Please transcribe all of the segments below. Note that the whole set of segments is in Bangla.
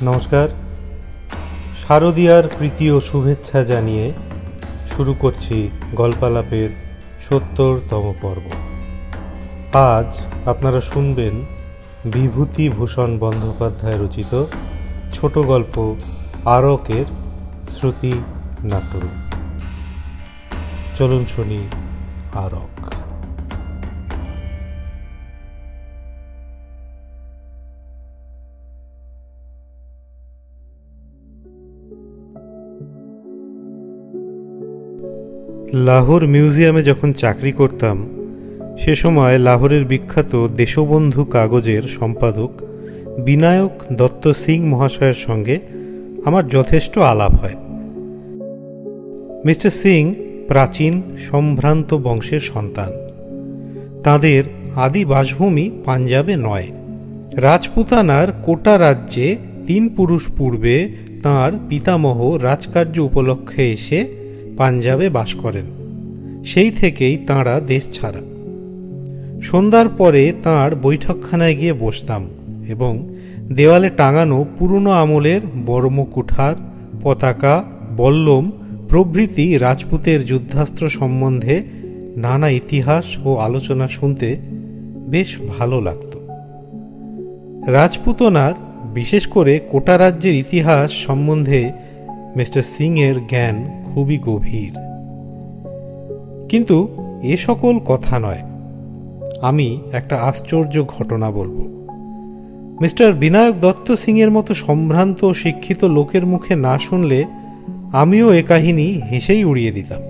নমস্কার। শারদীয়ার প্রীতি ও শুভেচ্ছা জানিয়ে শুরু করছি গল্পালাপের ৭০তম পর্ব। আজ আপনারা শুনবেন বিভূতিভূষণ বন্দ্যোপাধ্যায় রচিত ছোট গল্প আরকের শ্রুতি নাট্য। চলুন শুনি আরক। লাহোর মিউজিয়ামে যখন চাকরি করতাম সে সময় লাহোরের বিখ্যাত দেশবন্ধু কাগজের সম্পাদক বিনায়ক দত্ত সিং মহাশয়ের সঙ্গে আমার যথেষ্ট আলাপ হয়। মিস্টার সিং প্রাচীন সম্ভ্রান্ত বংশের সন্তান। তাঁদের আদি বাসভূমি পাঞ্জাবে নয়, রাজপুতানার কোটা রাজ্যে ৩ পুরুষ পূর্বে তাঁর পিতামহ রাজকার্য উপলক্ষে এসে পাঞ্জাবে বাস করেন। সেই থেকেই তাঁরা দেশ ছাড়া। সন্ধ্যার পরে তাঁর বৈঠকখানায় গিয়ে বসতাম এবং দেওয়ালে টাঙানো পুরনো আমলের বর্মকুঠার, পতাকা, বল্লম প্রভৃতি রাজপুতের যুদ্ধাস্ত্র সম্বন্ধে নানা ইতিহাস ও আলোচনা শুনতে বেশ ভালো লাগত। রাজপুতনার, বিশেষ করে কোটা রাজ্যের ইতিহাস সম্বন্ধে মিস্টার সিংয়ের জ্ঞান খুবই গভীর। কিন্তু এ সকল কথা নয়, আমি একটা আশ্চর্য ঘটনা বলবো। মিস্টার বিনায়ক দত্ত সিংয়ের মতো সম্ভ্রান্ত ও শিক্ষিত লোকের মুখে না শুনলে আমিও এ কাহিনী হেসেই উড়িয়ে দিতাম।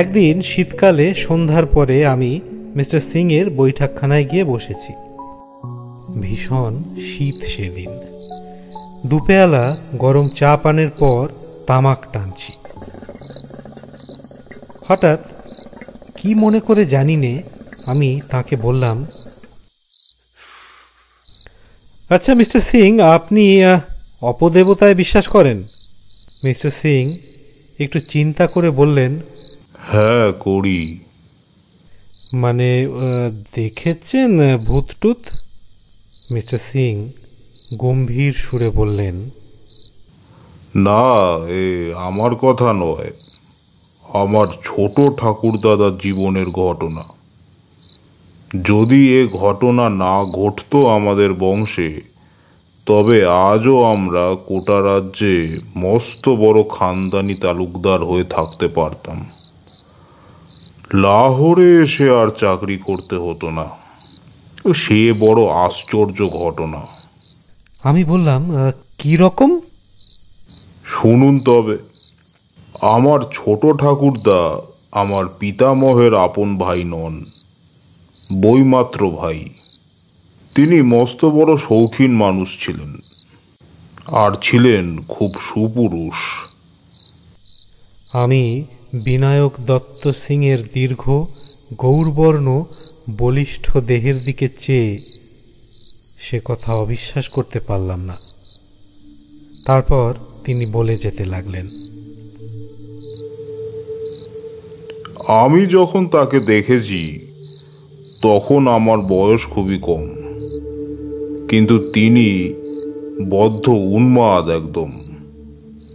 একদিন শীতকালে সন্ধ্যার পরে আমি মিস্টার সিংয়ের বৈঠকখানায় গিয়ে বসেছি। ভীষণ শীত সেদিন। দুপেয়ালা গরম চা পানের পর তামাক টানছি। হঠাৎ কি মনে করে জানি নে আমি তাকে বললাম, আচ্ছা মিস্টার সিং, আপনি অপদেবতায় বিশ্বাস করেন? মিস্টার সিং একটু চিন্তা করে বললেন, হ্যাঁ করি। মানে দেখেছেন ভূতটুত? মিস্টার সিং গম্ভীর সুরে বললেন, না, আমার কথা নয়, আমার ছোট ঠাকুরদাদার জীবনের ঘটনা। যদি এ ঘটনা না ঘটতো আমাদের বংশে, তবে আজও আমরা কোটা রাজ্যে মস্ত বড় খানদানি তালুকদার হয়ে থাকতে পারতাম। লাহোরে এসে আর চাকরি করতে হতো না। সে বড় আশ্চর্য ঘটনা। আমি বললাম, কি রকম? শুনুন তবে। আমার ছোট ঠাকুরদা আমার পিতামহের আপন ভাই নন, বইমাত্র ভাই। তিনি মস্ত বড় শৌখিন মানুষ ছিলেন, আর ছিলেন খুব সুপুরুষ। আমি বিনায়ক দত্ত সিংয়ের দীর্ঘ গৌরবর্ণ বলিষ্ঠ দেহের দিকে চেয়ে সে কথা অবিশ্বাস করতে পারলাম না। তারপর তিনি বলে যেতে লাগলেন, আমি যখন তাকে দেখেছি তখন আমার বয়স খুবই কম, কিন্তু তিনি বদ্ধ উন্মাদ একদম।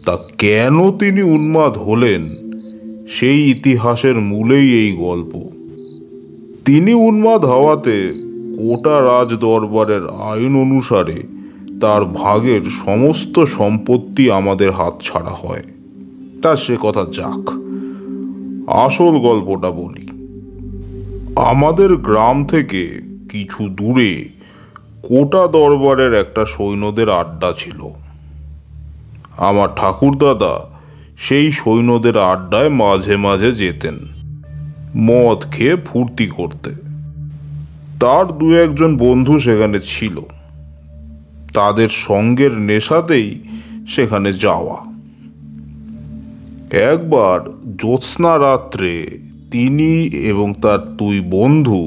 তা কেন তিনি উন্মাদ হলেন সেই ইতিহাসের মূলেই এই গল্প। তিনি উন্মাদ হওয়াতে কোটা রাজ দরবারের আইন অনুসারে তার ভাগের সমস্ত সম্পত্তি আমাদের হাতছাড়া হয়। তা সে কথা যাক, আসল গল্পটা বলি। আমাদের গ্রাম থেকে কিছু দূরে কোটা দরবারের একটা সৈন্যদের আড্ডা ছিল। আমার ঠাকুরদাদা সেই সৈন্যদের আড্ডায় মাঝে মাঝে যেতেন মদ খেয়ে ফুর্তি করতে। তার ২-১ বন্ধু সেখানে ছিল। তাদের সঙ্গের নেশাতেই সেখানে যাওয়া। একবার জ্যোৎস্না রাত্রে তিনি এবং তার ২ বন্ধু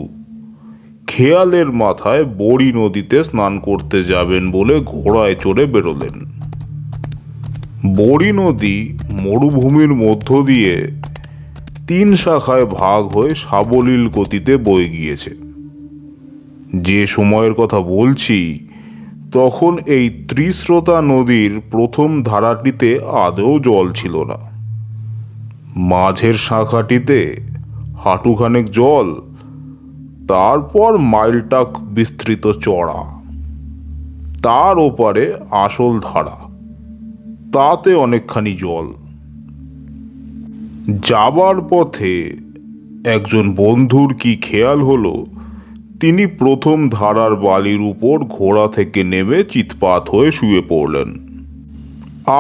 খেয়ালের মাথায় বড়ি নদীতে স্নান করতে যাবেন বলে ঘোড়ায় চড়ে বেরোলেন। বড়ি নদী মরুভূমির মধ্য দিয়ে ৩ শাখায় ভাগ হয়ে সাবলীল গতিতে বয়ে গিয়েছে। যে সময়ের কথা বলছি তখন এই ত্রিস্রোতা নদীর প্রথম ধারাটিতে আদৌ জল ছিল না। মাঝের শাখাটিতে হাঁটুখানেক জল, তারপর মাইলটাক বিস্তৃত চড়া, তার ওপারে আসল ধারা, তাতে অনেকখানি জল। যাবার পথে একজন বন্ধুর কি খেয়াল হলো, তিনি প্রথম ধারার বালির উপর ঘোড়া থেকে নেমে চিৎপাত হয়ে শুয়ে পড়লেন,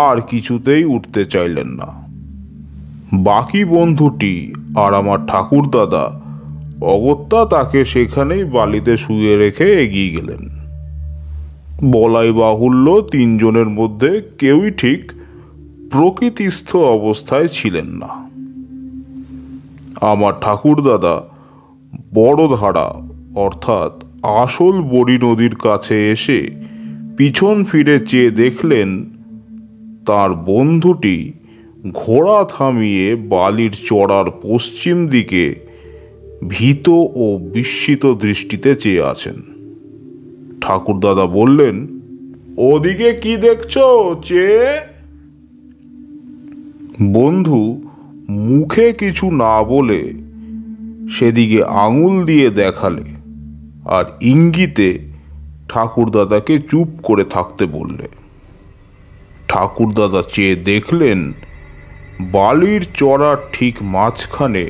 আর কিছুতেই উঠতে চাইলেন না। বাকি বন্ধুটি আর আমার ঠাকুরদাদা অগত্যা তাকে সেখানেই বালিতে শুয়ে রেখে এগিয়ে গেলেন। বলাই বাহুল্য, তিনজনের মধ্যে কেউই ঠিক প্রকৃতিস্থ অবস্থায় ছিলেন না। আমার ঠাকুরদাদা বড় ধারা অর্থাৎ আসল বড়ি নদীর কাছে এসে পিছন ফিরে চেয়ে দেখলেন তার বন্ধুটি ঘোড়া থামিয়ে বালির চড়ার পশ্চিম দিকে ভীত ও বিস্মিত দৃষ্টিতে চেয়ে আছেন। ঠাকুরদাদা বললেন, ওদিকে কি দেখছো চেয়ে? বন্ধু মুখে কিছু না বলে সেদিকে আঙুল দিয়ে দেখালে আর ইঙ্গিতে ঠাকুরদাদাকে চুপ করে থাকতে বললে। ঠাকুরদাদা চেয়ে দেখলেন বালির চড়ার ঠিক মাঝখানে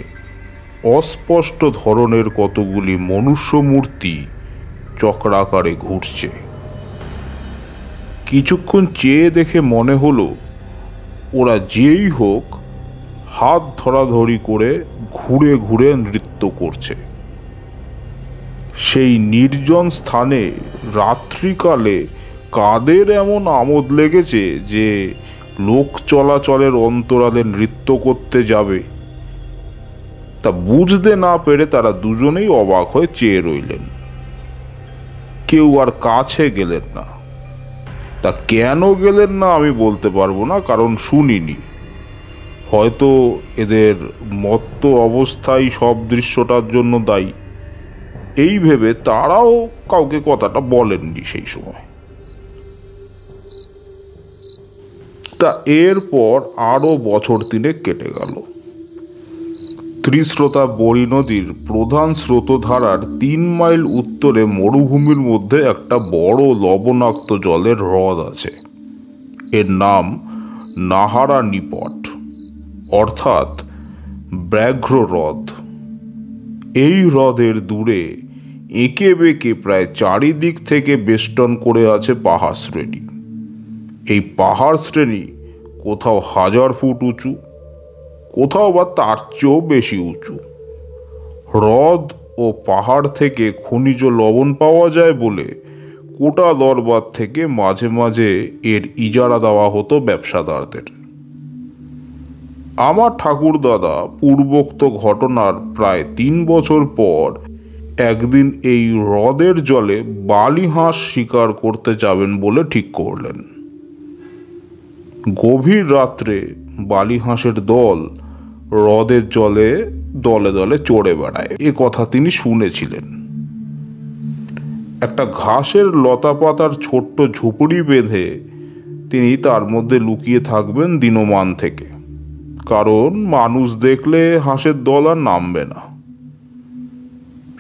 অস্পষ্ট ধরনের কতগুলি মনুষ্য মূর্তি চক্রাকারে ঘুরছে। কিছুক্ষণ চেয়ে দেখে মনে হলো ওরা যেই হোক হাত ধরাধরি করে ঘুরে ঘুরে নৃত্য করছে। সেই নির্জন স্থানে রাত্রিকালে কাদের এমন আমোদ লেগেছে যে লোক চলাচলের অন্তরালে নৃত্য করতে যাবে, তা বুঝতে না পেরে তারা দুজনেই অবাক হয়ে চেয়ে রইলেন। কেউ আর কাছে গেলেন না। তা কেন গেলেন না আমি বলতে পারবো না, কারণ শুনিনি। হয়তো এদের মত্ত অবস্থায় সব দৃশ্যটার জন্য দায়ী, এই ভেবে তারাও কাউকে কথাটা বলেননি সেই সময়। তা এরপর আরো বছর 3 কেটে গেল। ত্রিস্রোতা বড়ি নদীর প্রধান স্রোতধারার 3 মাইল উত্তরে মরুভূমির মধ্যে একটা বড় লবণাক্ত জলের হ্রদ আছে। এর নাম নাহারা নিপট অর্থাৎ ব্যাঘ্র হ্রদ। এই হ্রদের দূরে এঁকে বেঁকে প্রায় চারিদিক থেকে বেষ্টন করে আছে পাহাড় শ্রেণী। এই পাহাড় শ্রেণী কোথাও 1000 ফুট উঁচু, কোথাও বা তার চেয়েও বেশি উঁচু। হ্রদ ও পাহাড় থেকে খনিজ লবণ পাওয়া যায় বলে কোটা দরবার থেকে মাঝে মাঝে এর ইজারা দেওয়া হতো ব্যবসাদারদের। আমার ঠাকুরদাদা পূর্বোক্ত ঘটনার প্রায় 3 বছর পর একদিন এই হ্রদের জলে বালি হাঁস শিকার করতে যাবেন বলে ঠিক করলেন। গভীর রাত্রে বালি হাঁসের দল হ্রদের জলে দলে দলে চড়ে বেড়ায়, এ কথা তিনি শুনেছিলেন। একটা ঘাসের লতা পাতার ছোট্ট ঝুপড়ি বেঁধে তিনি তার মধ্যে লুকিয়ে থাকবেন দিনমান থেকে, কারণ মানুষ দেখলে হাঁসের দল আর নামবে না।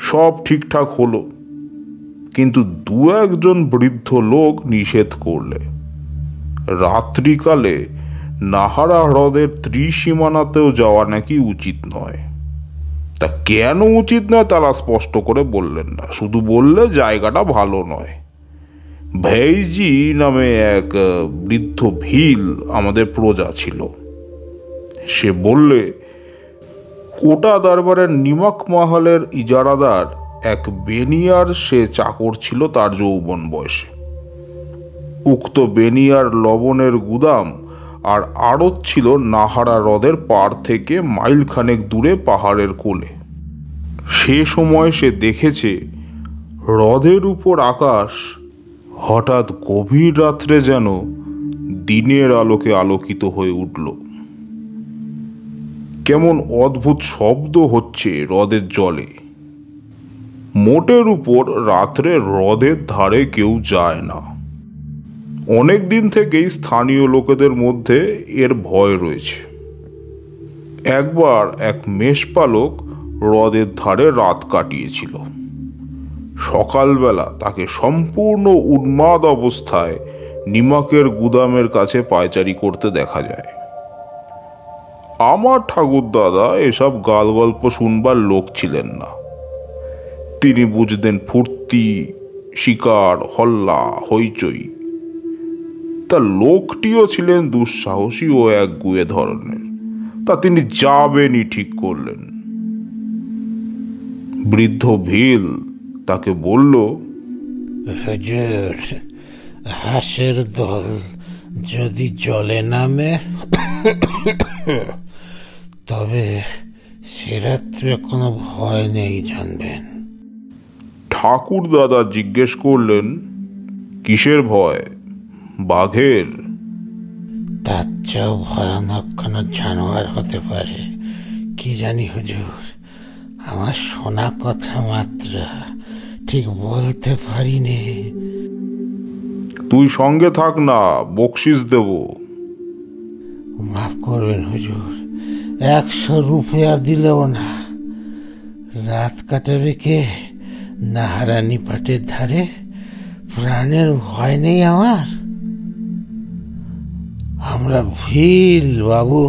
সব ঠিকঠাক হলো, কিন্তু 2-1 বৃদ্ধ লোক নিষেধ করলে রাত্রিকালে নাহারা হ্রদের ত্রিসীমানাতেও যাওয়া নাকি উচিত নয়। তা কেন উচিত নয় তারা স্পষ্ট করে বললেন না, শুধু বললে জায়গাটা ভালো নয়। ভেইজি নামে এক বৃদ্ধ ভিল আমাদের প্রজা ছিল। সে বললে কোটা দরবারের নিমক মহলের ইজারাদার এক বেনিয়ার সে চাকর ছিল তার যৌবন বয়সে। উক্ত বেনিয়ার লবণের গুদাম আর আড়ত ছিল নাহারা হ্রদের পাড় থেকে মাইলখানেক দূরে পাহাড়ের কোলে। সে সময় সে দেখেছে হ্রদের উপর আকাশ হঠাৎ গভীর রাত্রে যেন দিনের আলোকে আলোকিত হয়ে উঠল। কেমন অদ্ভুত শব্দ হচ্ছে হ্রদের জলে। মোটের উপর রাত্রে হ্রদের ধারে কেউ যায় না। অনেক দিন থেকেই স্থানীয় লোকেদের মধ্যে এর ভয় রয়েছে। একবার এক মেষপালক হ্রদের ধারে রাত কাটিয়েছিল। সকালবেলা তাকে সম্পূর্ণ উন্মাদ অবস্থায় নিমাকের গুদামের কাছে পায়চারি করতে দেখা যায়। আমার ঠাকুরদাদা এসব গালগল্প শুনবার লোক ছিলেন না। তিনি বুঝতেন ফুর্তি, শিকার, হল্লা, হইচই। তা লোকটিও ছিলেন দুঃসাহসী ও একগুঁয়ে ধরনের। তা তিনি যাবেনই ঠিক করলেন। বৃদ্ধ ভিল তাকে বলল, হুজুর, হাঁসের দল যদি জলে নামে তবে সে রাত্রে কোনো ভয় নেই জানবেন। ঠাকুর দাদা জিজ্ঞেস করলেন, কিসের ভয়? বাঘের? তার চেয়েও ভয়ানক কোনো জানোয়ার হতে পারে, কি জানি হুজুর। আমার শোনা কথা মাত্র, ঠিক বলতে পারিনি। তুই সঙ্গে থাক না, বকশিস দেব। মাফ করবেন হুজুর, 100 রুপিয়া দিলেও না। রাত কাটাবে কে নাহারানি পাটের ধারে? প্রাণের ভয় নেই আমার। আমরা ভিল বাবু,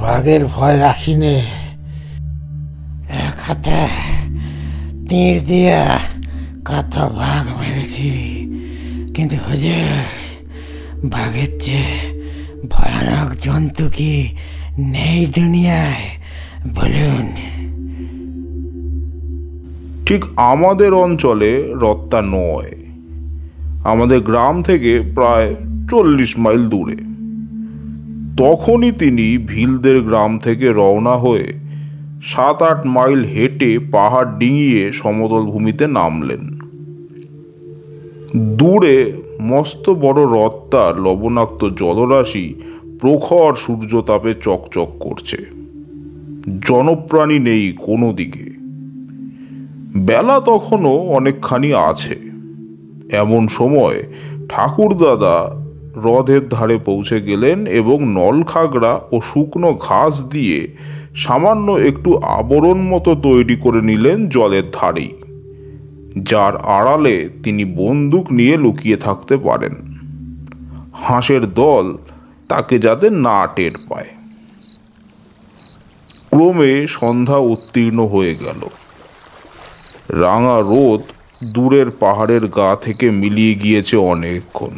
বাঘের ভয় রাখি নে। এক হাতে তীর দিয়া কত বাঘ মেরেছি, কিন্তু হুজুর, বাঘের চেয়ে ভয়ানক জন্তু কি নেই দুনিয়ায় বলুন? ঠিক আমাদের অঞ্চলে রত্তা নয়, আমাদের গ্রাম থেকে প্রায় 40 মাইল দূরে। তখনই তিনি ভিলদের গ্রাম থেকে রওনা হয়ে 7-8 মাইল হেঁটে পাহাড় ডিঙিয়ে সমতল ভূমিতে নামলেন। দূরে মস্ত বড় রত্তার লবণাক্ত জলরাশি প্রখর সূর্যতাপে চকচক করছে। জনপ্রাণী নেই কোনো দিকে। বেলা তখনও অনেকখানি আছে। এমন সময় ঠাকুরদাদা হ্রদের ধারে পৌঁছে গেলেন এবং নলখাগড়া ও শুকনো ঘাস দিয়ে সামান্য একটু আবরণ মতো তৈরি করে নিলেন জলের ধারেই, যার আড়ালে তিনি বন্দুক নিয়ে লুকিয়ে থাকতে পারেন। হাঁসের দল তাকে যাতে না টের পায়। ক্রমে সন্ধ্যা উত্তীর্ণ হয়ে গেল। রাঙা রোদ দূরের পাহাড়ের গা থেকে মিলিয়ে গিয়েছে অনেকক্ষণ।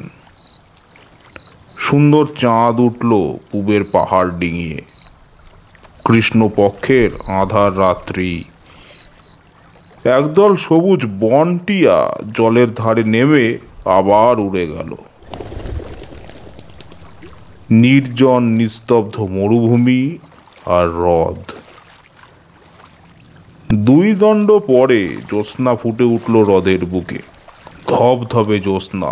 সুন্দর চাঁদ উঠল পূবের পাহাড় ডিঙিয়ে। কৃষ্ণপক্ষের আঁধার রাত্রি। একদল সবুজ বনটিয়া জলের ধারে নেমে আবার উড়ে গেল। নির্জন নিস্তব্ধ মরুভূমি আর হ্রদ। 2 দণ্ড পরে জ্যোৎস্না ফুটে উঠল হ্রদের বুকে। ধবধবে জ্যোৎস্না,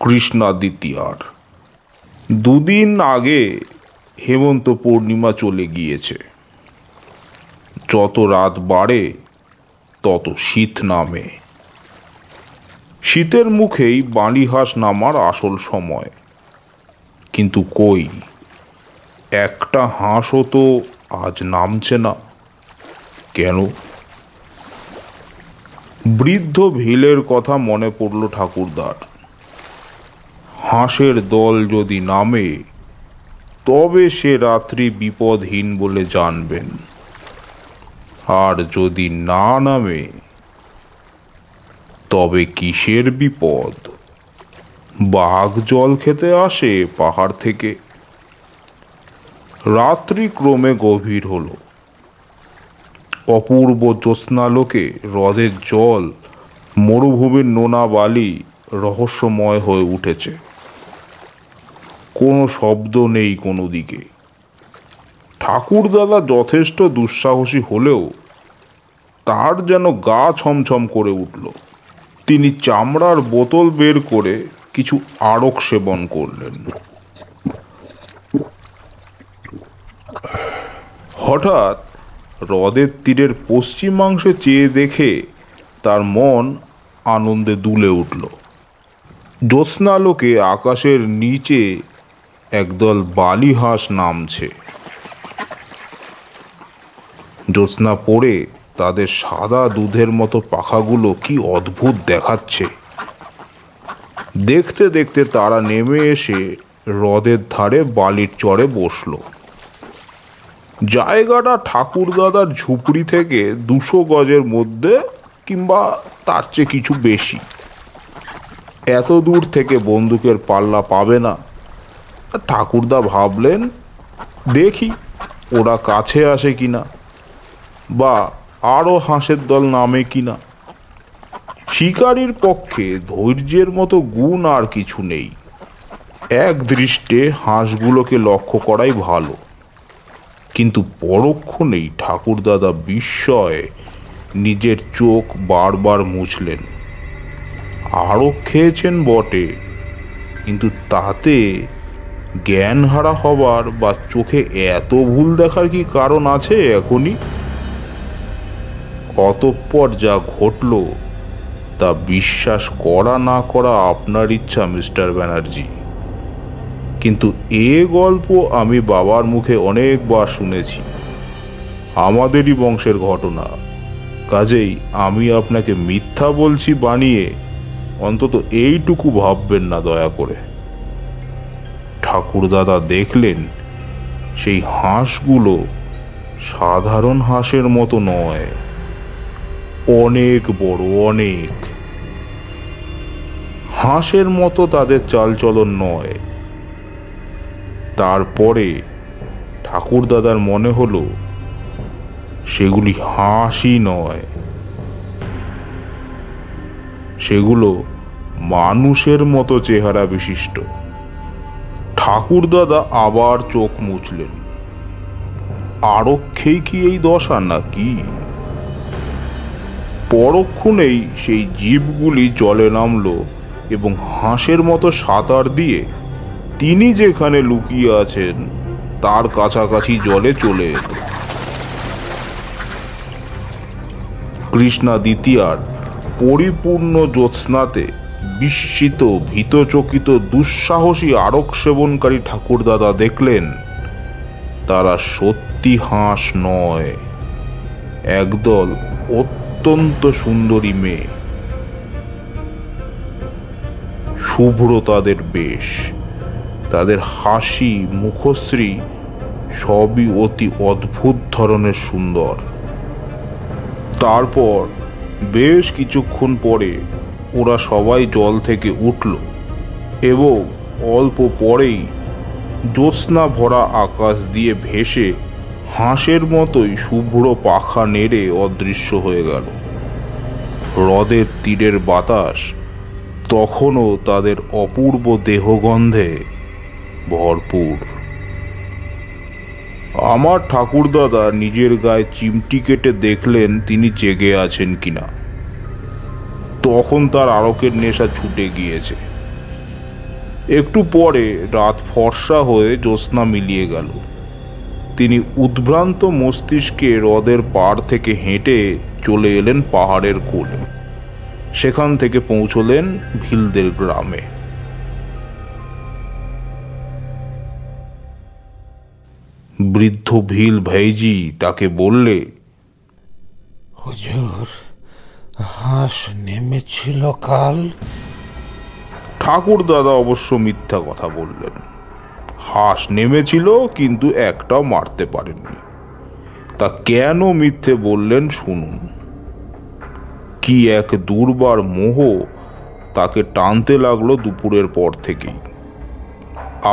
কৃষ্ণা দ্বিতীয়ার। 2 দিন আগে হেমন্ত পূর্ণিমা চলে গিয়েছে। যত রাত বাড়ে তত শীত নামে। শীতের মুখেই বালিহাঁস নামার আসল সময়। কিন্তু কই, একটা হাঁসও তো আজ নামছে না। কেন? বৃদ্ধ ভিলের কথা মনে পড়ল ঠাকুরদার। হাঁসের দল যদি নামে তবে সে রাত্রি বিপদহীন বলে জানবেন, আর যদি না নামে তবে কিসের বিপদ? বাঘ জল খেতে আসে পাহাড় থেকে। রাত্রি ক্রমে গভীর হলো। অপূর্ব জ্যোৎস্নালোকে হ্রদের জল, মরুভূমির নোনা বালি রহস্যময় হয়ে উঠেছে। কোনো শব্দ নেই কোনো দিকে। ঠাকুরদাদা যথেষ্ট দুঃসাহসী হলেও তার যেন গা ছমছম করে উঠল। তিনি চামড়ার বোতল বের করে কিছু আড়ক সেবন করলেন। হঠাৎ হ্রদের তীরের পশ্চিমাংশে চেয়ে দেখে তার মন আনন্দে দুলে উঠল। জ্যোৎস্নালোকে আকাশের নিচে একদল বালি হাঁস নামছে। জ্যোৎস্না পড়ে তাদের সাদা দুধের মতো পাখাগুলো কি অদ্ভুত দেখাচ্ছে। দেখতে দেখতে তারা নেমে এসে হ্রদের ধারে বালির চরে বসল। জায়গাটা ঠাকুরদাদার ঝুপড়ি থেকে 200 গজের মধ্যে কিংবা তার চেয়ে কিছু বেশি। এত দূর থেকে বন্দুকের পাল্লা পাবে না। ঠাকুরদা ভাবলেন, দেখি ওরা কাছে আসে কিনা, বা আরও হাঁসের দল নামে কিনা। শিকারীর পক্ষে ধৈর্যের মতো গুণ আর কিছু নেই। এক দৃষ্টে হাঁসগুলোকে লক্ষ্য করাই ভালো। কিন্তু পরক্ষণেই ঠাকুরদাদা বিস্ময়ে নিজের চোখ বারবার মুছলেন। আরও খেয়েছেন বটে, কিন্তু তাতে জ্ঞান হারা হবার বা চোখে এত ভুল দেখার কি কারণ আছে এখনই? অতঃপর যা ঘটল তা বিশ্বাস করা না করা আপনার ইচ্ছা মিস্টার ব্যানার্জি। কিন্তু এ গল্প আমি বাবার মুখে অনেকবার শুনেছি, আমাদেরই বংশের ঘটনা। কাজেই আমি আপনাকে মিথ্যা বলছি বানিয়ে অন্তত এইটুকু ভাববেন না দয়া করে। ঠাকুরদাদা দেখলেন সেই হাঁসগুলো সাধারণ হাঁসের মতো নয়, অনেক বড়, অনেক। হাঁসের মতো তাদের চালচলন নয়। তারপরে ঠাকুরদাদার মনে হলো সেগুলি হাঁসই নয়, সেগুলো মানুষের মতো চেহারা বিশিষ্ট। ঠাকুরদাদা আবার চোখ মুছলেন। আরক্ষেই কি এই দশা নাকি? পরক্ষণেই সেই জীবগুলি জলে নামলো এবং হাঁসের মতো সাঁতার দিয়ে তিনি যেখানে লুকিয়ে আছেন তার কাছাকাছি জলে চলে এল। কৃষ্ণা দ্বিতীয়ার পরিপূর্ণ জ্যোৎস্নাতে বিস্মিত, ভীতচকিত, দুঃসাহসী আরক সেবনকারী ঠাকুরদাদা দেখলেন তারা সত্যি হাঁস নয়, একদল অত্যন্ত সুন্দরী মেয়ে। শুভ্র তাদের বেশ, তাদের হাসি, মুখশ্রী সবই অতি অদ্ভুত ধরনের সুন্দর। তারপর বেশ কিছুক্ষণ পরে ওরা সবাই জল থেকে উঠল এবং অল্প পরেই জ্যোৎস্না ভরা আকাশ দিয়ে ভেসে হাঁসের মতোই শুভ্র পাখা নেড়ে অদৃশ্য হয়ে গেল। হ্রদের তীরের বাতাস তখনও তাদের অপূর্ব দেহগন্ধে ভরপুর। আমার ঠাকুরদাদা নিজের গায়ে চিমটি কেটে দেখলেন তিনি জেগে আছেন কিনা। তখন তার আরকের নেশা ছুটে গিয়েছে। একটু পরে রাত ফর্সা হয়ে জ্যোৎস্না মিলিয়ে গেল। তিনি উদ্ভ্রান্ত মস্তিষ্কে হ্রদের পাড় থেকে হেঁটে চলে এলেন পাহাড়ের কোলে। সেখান থেকে পৌঁছলেন ভিলদের গ্রামে। বৃদ্ধ ভিল ভাইজি তাকে বললে, হুজুর, হাঁস নেমেছিল কাল? ঠাকুরদাদা অবশ্য মিথ্যা কথা বললেন। হাঁস নেমেছিল, কিন্তু একটাও মারতে পারেননি। তা কেন মিথ্যে বললেন শুনুন। কি এক দুর্বার মোহ তাকে টানতে লাগলো দুপুরের পর থেকেই।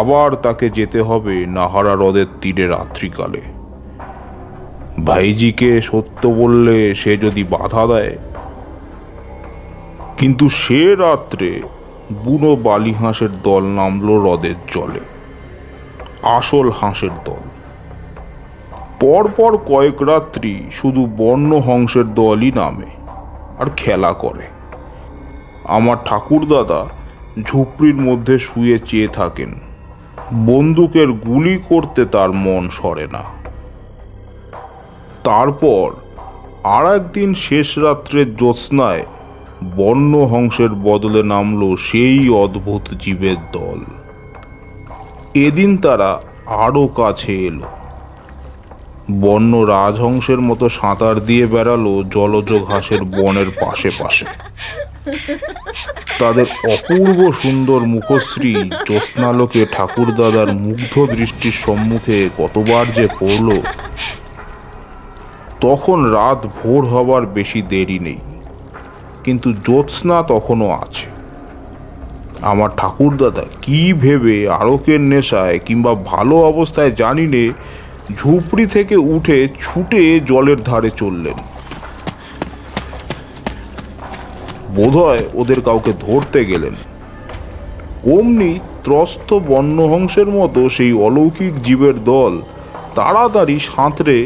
আবার তাকে যেতে হবে নাহারা হ্রদের তীরে রাত্রিকালে। ভাইজিকে সত্য বললে সে যদি বাধা দেয়। কিন্তু সে রাত্রে বুনো বালি হাঁসের দল নামলো হ্রদের জলে, আসল হাঁসের দল। পরপর কয়েক রাত্রি শুধু বন্য হংসের দলই নামে আর খেলা করে। আমার ঠাকুরদাদা ঝুপড়ির মধ্যে শুয়ে চেয়ে থাকেন। বন্দুকের গুলি করতে তার মন সরে না। তারপর আর একদিন শেষ রাত্রের জ্যোৎস্নায় বন্য হংসের বদলে নামলো সেই অদ্ভুত জীবের দল। এদিন তারা আরো কাছে এলো। বন্য রাজহংসের মতো সাঁতার দিয়ে বেড়ালো জলজ ঘাসের বনের পাশে পাশে। তাদের অপূর্ব সুন্দর মুখশ্রী জ্যোৎস্নালোকে ঠাকুরদাদার মুগ্ধ দৃষ্টির সম্মুখে কতবার যে পড়ল। তখন রাত ভোর হবার বেশি দেরি নেই, কিন্তু জ্যোৎস্না তখনও আছে। আমার ঠাকুরদাদা কি ভেবে আরকের নেশায় কিংবা ভালো অবস্থায় জানি নে ঝুপড়ি থেকে উঠে ছুটে জলের ধারে চললেন। বোধহয় ওদের কাউকে ধরতে গেলেন। অমনি ত্রস্ত বন্যহংসের মতো সেই অলৌকিক জীবের দল তাড়াতাড়ি সাঁতরে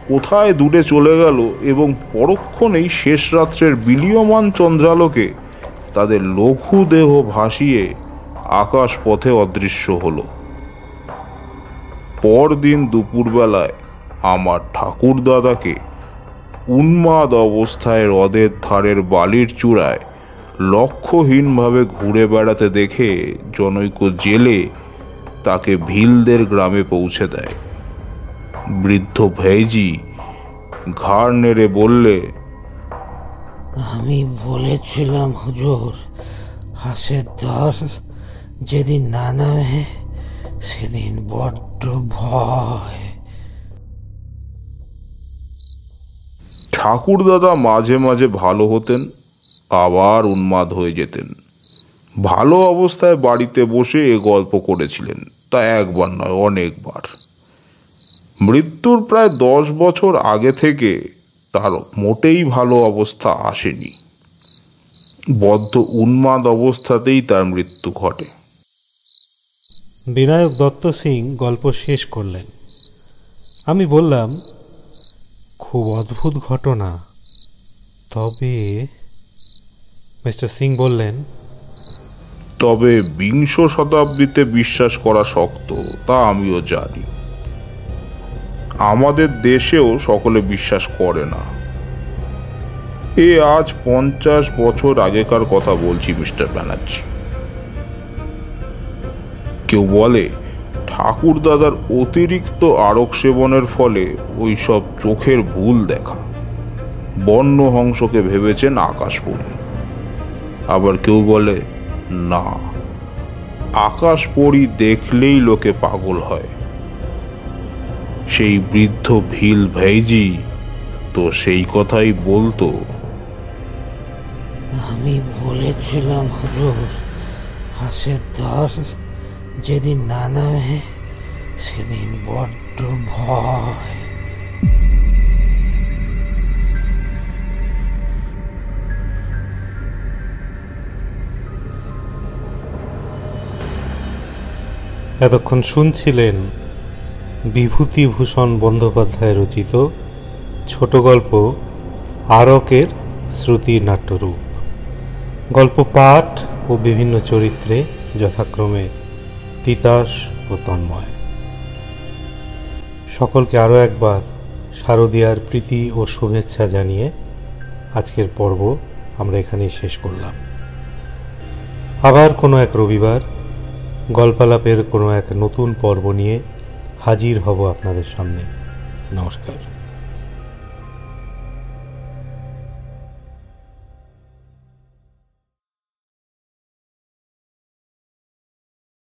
কোথায় দূরে চলে গেল এবং পরক্ষণেই শেষ রাত্রের বিলীয়মান চন্দ্রালোকে তাদের লঘু দেহ ভাসিয়ে আকাশ পথে অদৃশ্য হল। পরদিন দুপুরবেলায় আমার ঠাকুরদাদাকে উন্মাদ অবস্থায় হ্রদের ধারের বালির চূড়ায় লক্ষ্যহীনভাবে ঘুরে বেড়াতে দেখে জনৈক জেলে তাকে ভিলদের গ্রামে পৌঁছে দেয়। বৃদ্ধ ভেইজি ঘাড় নেড়ে বললে, আমি বলেছিলাম হুজুর, হাঁসের দল যেদিন না নামে সেদিন বড্ড ভয়। ঠাকুরদাদা মাঝে মাঝে ভালো হতেন, আবার উন্মাদ হয়ে যেতেন। ভালো অবস্থায় বাড়িতে বসে এ গল্প করেছিলেন, তা একবার নয় অনেকবার। মৃত্যুর প্রায় 10 বছর আগে থেকে তার মোটেই ভালো অবস্থা আসেনি। বদ্ধ উন্মাদ অবস্থাতেই তার মৃত্যু ঘটে। বিনায়ক দত্ত সিং গল্প শেষ করলেন। আমি বললাম, খুব অদ্ভুত ঘটনা, তবে মিস্টার সিং বললেন, তবে বিংশ শতাব্দীতে বিশ্বাস করা শক্ত, তা আমিও জানি। আমাদের দেশেও সকলে বিশ্বাস করে না। এ আজ 50 বছর আগেকার কথা বলছি মিস্টার ব্যানার্জি। কেউ বলে ঠাকুরদাদার অতিরিক্ত আরক সেবনের ফলে ওই সব চোখের ভুল দেখা। বন্য হংসকে ভেবেছেন আকাশপরী। আবার কেউ বলে না, আকাশপরী দেখলেই লোকে পাগল হয়। সেই বৃদ্ধ ভিল ভেইজি তো সেই কথাই বলতো। আমি বলেছিলাম হুজুর, হাঁসের দল যেদিন না নামে সেদিন বড্ড ভয়। এতক্ষণ শুনছিলেন বিভূতিভূষণ বন্দ্যোপাধ্যায় রচিত ছোট গল্প আরকের শ্রুতি নাট্যরূপ। গল্প পাঠ ও বিভিন্ন চরিত্রে যথাক্রমে তিতাস ও তন্ময়। সকলকে আরও একবার শারদীয়ার প্রীতি ও শুভেচ্ছা জানিয়ে আজকের পর্ব আমরা এখানেই শেষ করলাম। আবার কোনো এক রবিবার গল্পালাপের কোনো এক নতুন পর্ব নিয়ে হাজির হব আপনাদের সামনে। নমস্কার।